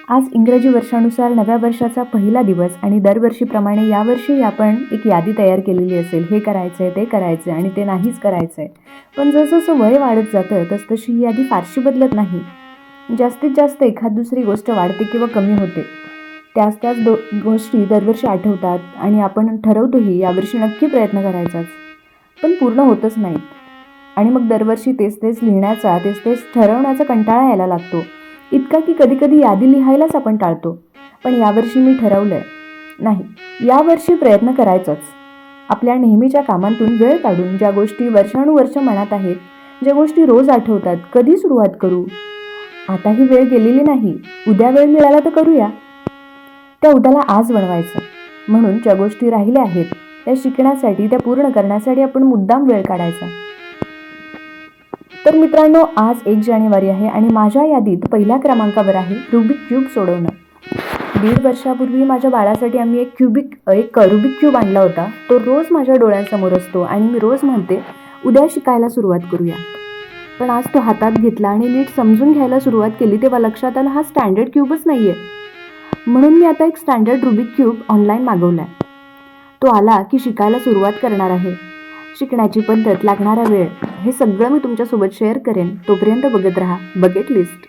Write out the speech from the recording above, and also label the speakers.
Speaker 1: आज इंग्रजी वर्षानुसार नव्या वर्षाचा पहिला दिवस आणि दरवर्षीप्रमाणे यावर्षी आपण एक यादी तयार केलेली असेल, हे करायचं आहे, ते करायचं आहे आणि ते नाहीच करायचं आहे. पण जसं वय वाढत जातं तसतशी ही यादी फारशी बदलत नाही. जास्तीत जास्त एखाद दुसरी गोष्ट वाढते किंवा कमी होते. त्याच गोष्टी दरवर्षी आठवतात आणि आपण ठरवतोही यावर्षी नक्की प्रयत्न करायचाच, पण पूर्ण होतच नाहीत. आणि मग दरवर्षी तेच तेच लिहिण्याचा, तेच तेच ठरवण्याचा कंटाळा यायला लागतो. इतका की कधी कधी यादी लिहायलाच आपण टाळतो. पण यावर्षी मी ठरवलंय, नाही, यावर्षी प्रयत्न करायचाच. आपल्या नेहमीच्या कामांतून वेळ काढून ज्या गोष्टी वर्षानुवर्ष मनात आहेत, ज्या गोष्टी रोज आठवतात, कधी सुरुवात करू? आता ही वेळ गेलेली नाही, उद्या वेळ मिळाला तर करूया. त्या उद्याला आज बनवायचं. म्हणून ज्या गोष्टी राहिल्या आहेत त्या शिकण्यासाठी, त्या पूर्ण करण्यासाठी आपण मुद्दाम वेळ काढायचा. तर मित्रांनो, आज 1 जानेवारी आहे आणि माझ्या यादीत पहिल्या क्रमांकावर आहे रुबिक क्यूब सोडवणं. 1.5 वर्षापूर्वी माझ्या बाळासाठी आम्ही एक रुबिक क्यूब आणला होता. तो रोज माझ्या डोळ्यांसमोर असतो आणि मी रोज म्हणते, उद्या शिकायला सुरुवात करूया. पण आज तो हातात घेतला आणि नीट समजून घ्यायला सुरुवात केली तेव्हा लक्षात आलं, हा स्टँडर्ड क्यूबच नाहीये. म्हणून मी आता एक स्टँडर्ड रुबिक क्यूब ऑनलाईन मागवलाय. तो आला की शिकायला सुरुवात करणार आहे. शिकण्याची पद्धत, लागणारा वेळ, हे सगळं मी तुमच्यासोबत शेअर करेन. तोपर्यंत बघत राहा बकेट लिस्ट.